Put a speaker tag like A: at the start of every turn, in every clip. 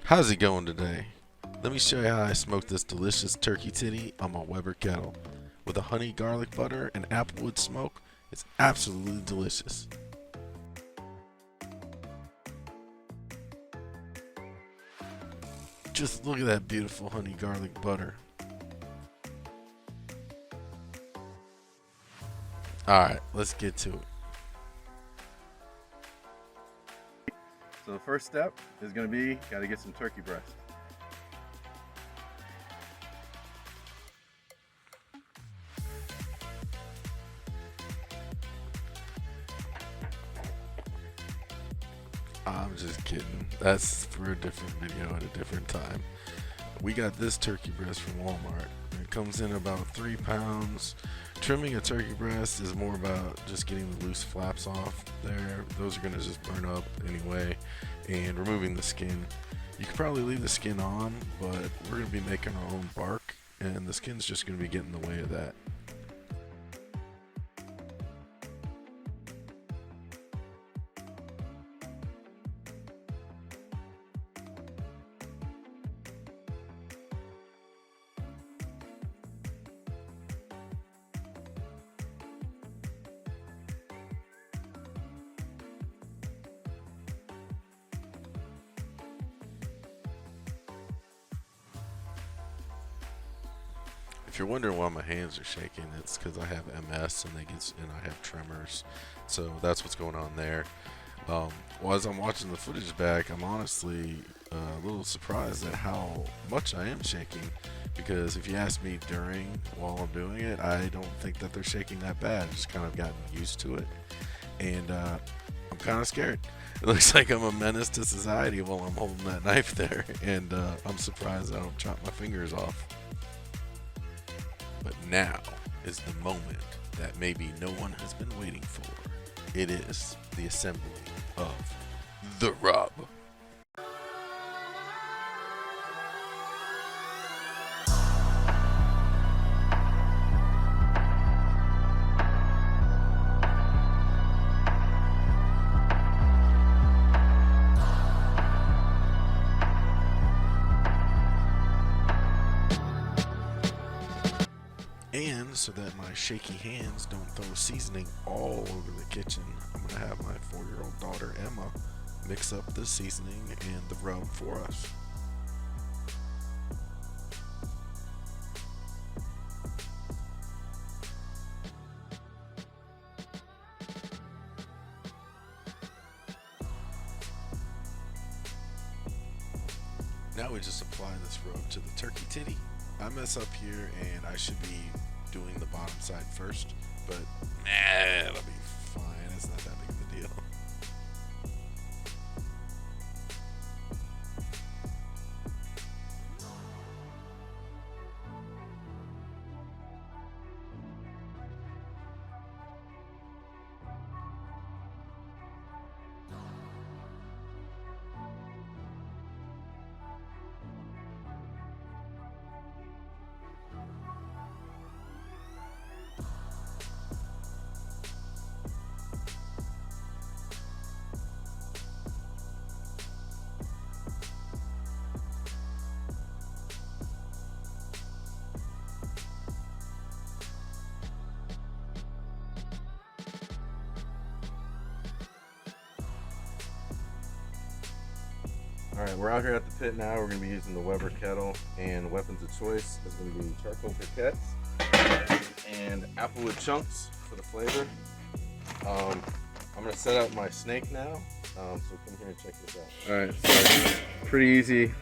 A: How's it going today? Let me show you how I smoke this delicious turkey titty on my Weber Kettle. With a honey garlic butter and applewood smoke, it's absolutely delicious. Just look at that beautiful honey garlic butter. Alright, let's get to it.
B: So the first step is going to be, got to get some turkey breast.
A: I'm just kidding. That's for a different video at a different time. We got this turkey breast from Walmart. It comes in about 3 pounds. Trimming a turkey breast is more about just getting the loose flaps off there. Those are going to just burn up anyway. And removing the skin. You could probably leave the skin on, but we're going to be making our own bark, and the skin's just going to be getting in the way of that. If you're wondering why my hands are shaking, it's because I have MS and I have tremors, so that's what's going on there. Well, as I'm watching the footage back, I'm honestly a little surprised at how much I am shaking. Because if you ask me while I'm doing it, I don't think that they're shaking that bad. I've just kind of gotten used to it, and I'm kind of scared. It looks like I'm a menace to society while I'm holding that knife there, and I'm surprised I don't chop my fingers off. But now is the moment that maybe no one has been waiting for. It is the assembly of the rub. And so that my shaky hands don't throw seasoning all over the kitchen, I'm going to have my 4-year-old daughter Emma mix up the seasoning and the rub for us. Now we just apply this rub to the turkey titty. I mess up here and I should be doing the bottom side first, but it'll be fine. It's not that big of a deal.
B: Alright, we're out here at the pit now. We're going to be using the Weber Kettle, and weapons of choice is going to be charcoal briquettes and applewood chunks for the flavor. I'm going to set up my snake now, so come here and check this out. Alright, so pretty easy.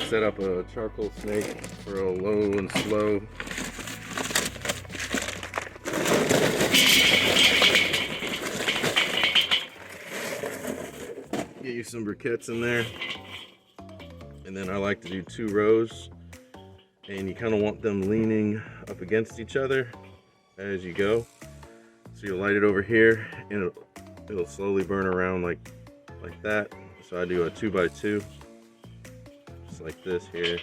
B: Set up a charcoal snake for a low and slow. Get you some briquettes in there, and then I like to do 2 rows, and you kind of want them leaning up against each other as you go. So you light it over here, and it'll slowly burn around like that. So I do a 2x2, just like this here.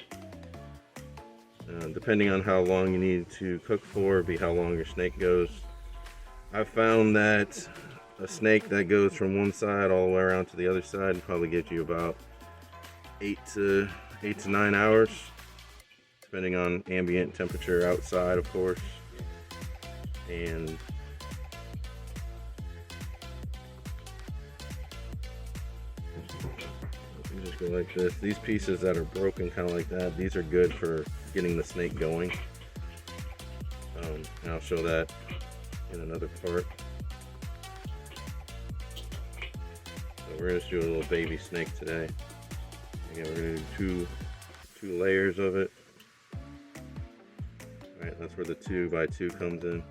B: Depending on how long you need to cook for, be how long your snake goes. I've found that a snake that goes from one side all the way around to the other side probably gives you about 8 to 9 hours, depending on ambient temperature outside, of course. And you just go like this. These pieces that are broken, kind of like that, these are good for getting the snake going. And I'll show that in another part. So we're gonna just do a little baby snake today. Again, we're gonna do two layers of it. All right, that's where the 2x2 comes in.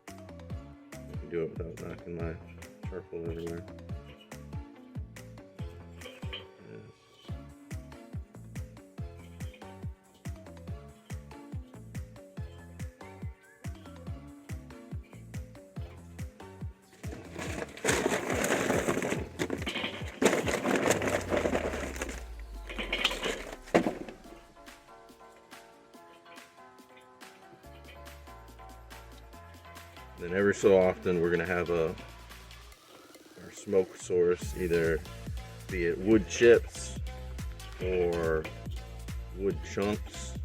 B: I can do it without knocking my charcoal everywhere. Then every so often we're gonna have our smoke source, either be it wood chips or wood chunks.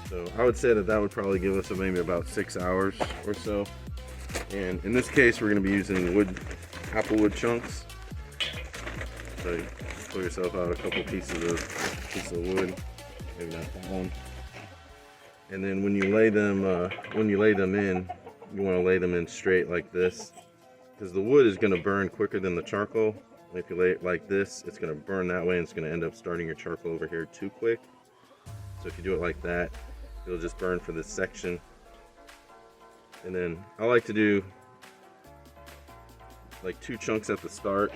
B: So I would say that would probably give us maybe about 6 hours or so. And in this case, we're gonna be using apple wood chunks. So you pull yourself out a couple pieces of wood. Maybe not that one. And then when you lay them in, you want to lay them in straight like this, because the wood is going to burn quicker than the charcoal. And if you lay it like this, it's going to burn that way, and it's going to end up starting your charcoal over here too quick. So if you do it like that, it'll just burn for this section. And then I like to do like 2 chunks at the start,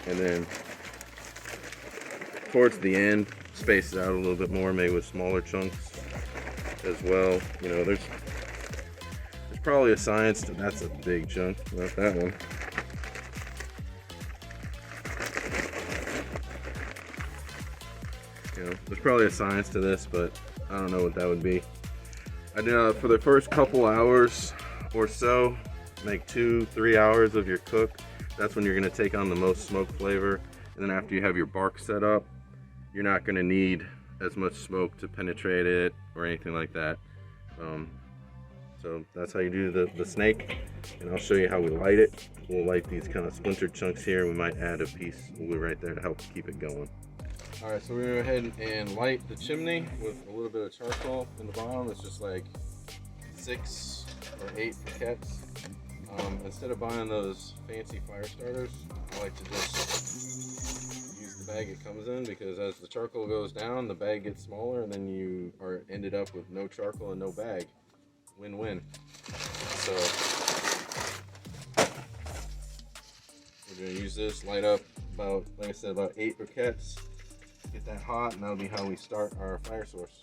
B: and then towards the end, space it out a little bit more, maybe with smaller chunks as well. You know, there's probably a science to that's a big chunk, not that one. You know, there's probably a science to this, but I don't know what that would be. I do for the first couple hours or so, make 2-3 hours of your cook. That's when you're gonna take on the most smoke flavor. And then after you have your bark set up, you're not going to need as much smoke to penetrate it or anything like that. So that's how you do the snake, and I'll show you how we light it. We'll light these kind of splintered chunks here. We might add a piece of wood right there to help keep it going. All right, so we're going to go ahead and light the chimney with a little bit of charcoal in the bottom. It's just like 6 or 8 briquettes. Instead of buying those fancy fire starters, I like to just use the bag it comes in, because as the charcoal goes down, the bag gets smaller, and then you are ended up with no charcoal and no bag. Win-win. So we're gonna use this, light up about, like I said, about 8 briquettes. Get that hot, and that'll be how we start our fire source.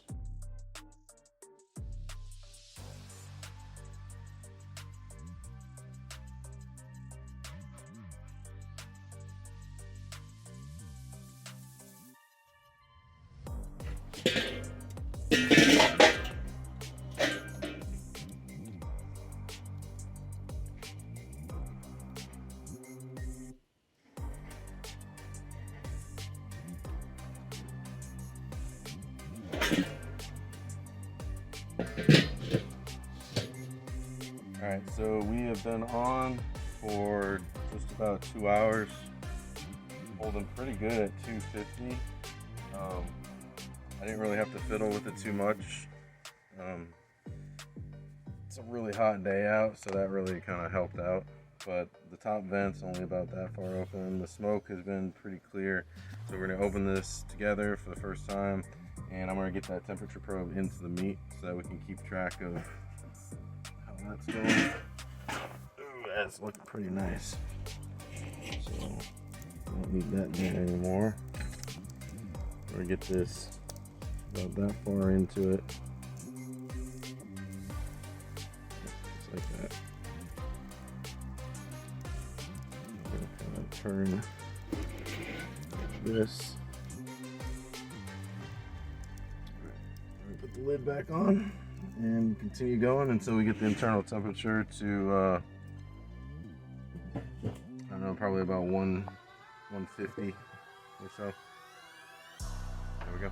B: Alright, so we have been on for just about 2 hours, holding pretty good at 250. I didn't really have to fiddle with it too much. It's a really hot day out, so that really kind of helped out. But the top vent's only about that far open. The smoke has been pretty clear. So we're gonna open this together for the first time, and I'm gonna get that temperature probe into the meat so that we can keep track of how that's going. Ooh, that's looking pretty nice. So don't need that in there anymore. We're gonna get this about that far into it. Just like that. I'm gonna kind of turn this. Alright, put the lid back on. and continue going until we get the internal temperature to I don't know, probably about 150 or so. There we go.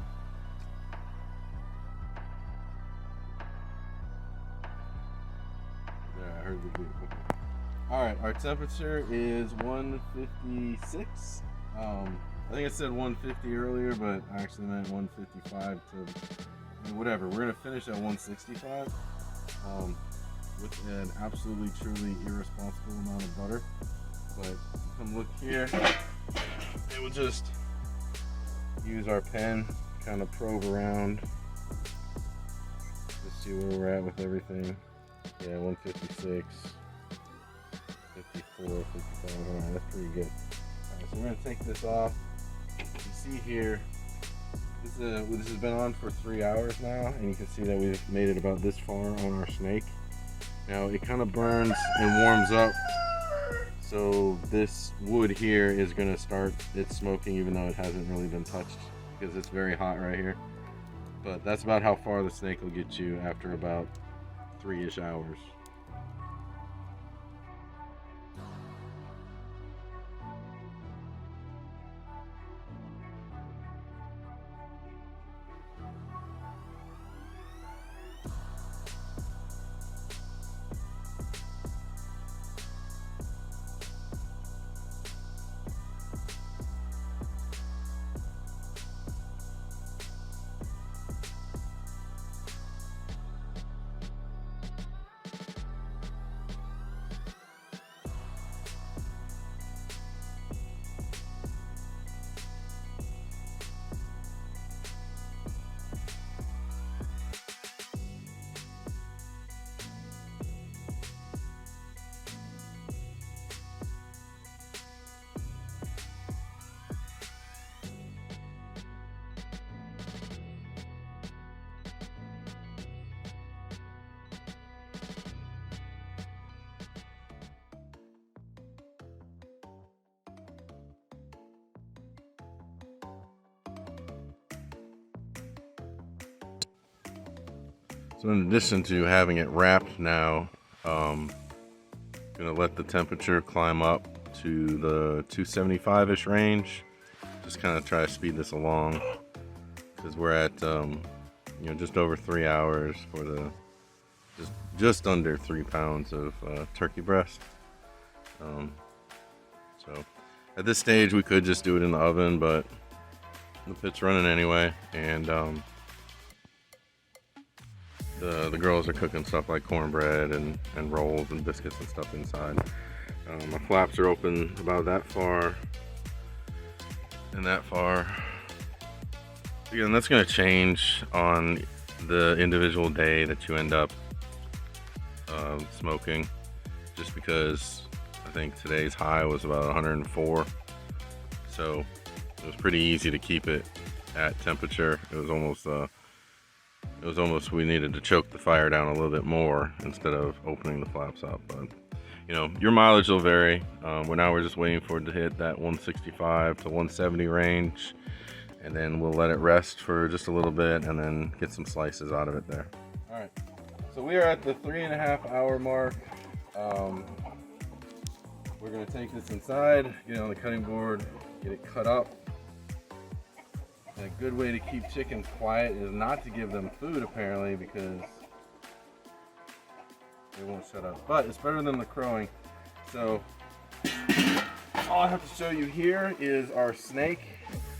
B: There, I heard the beep. Okay. All right, our temperature is 156. I think I said 150 earlier, but I actually meant 155 to whatever. We're gonna finish at 165 with an absolutely, truly irresponsible amount of butter. But come look here, and we'll just use our pen, kind of probe around, just see where we're at with everything. Yeah, 156, 54, 55. All right, that's pretty good. All right, so we're gonna take this off. You see here, this has been on for 3 hours now, and you can see that we've made it about this far on our snake. Now it kind of burns and warms up, so this wood here is going to start its smoking, even though it hasn't really been touched, because it's very hot right here. But that's about how far the snake will get you after about 3-ish hours. So in addition to having it wrapped now, gonna let the temperature climb up to the 275-ish range. Just kind of try to speed this along, because we're at just over 3 hours for the just under 3 pounds of turkey breast. So at this stage we could just do it in the oven, but the pit's running anyway, and the girls are cooking stuff like cornbread and rolls and biscuits and stuff inside. My flaps are open about that far and that far. Again, that's going to change on the individual day that you end up smoking, just because I think today's high was about 104, so it was pretty easy to keep it at temperature. It was almost we needed to choke the fire down a little bit more instead of opening the flaps up. But your mileage will vary. We're just waiting for it to hit that 165 to 170 range, and then we'll let it rest for just a little bit and then get some slices out of it there. All right, so we are at the 3.5 hour mark. We're gonna take this inside, get it on the cutting board, get it cut up. And a good way to keep chickens quiet is not to give them food, apparently, because they won't shut up. But it's better than the crowing. So all I have to show you here is our snake.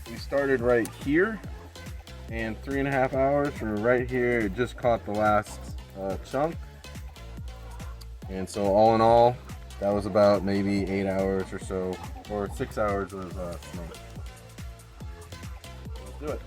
B: We started right here, and 3.5 hours for right here. It just caught the last chunk. And so all in all, that was about maybe 8 hours or so, or 6 hours of snake. Let's do it.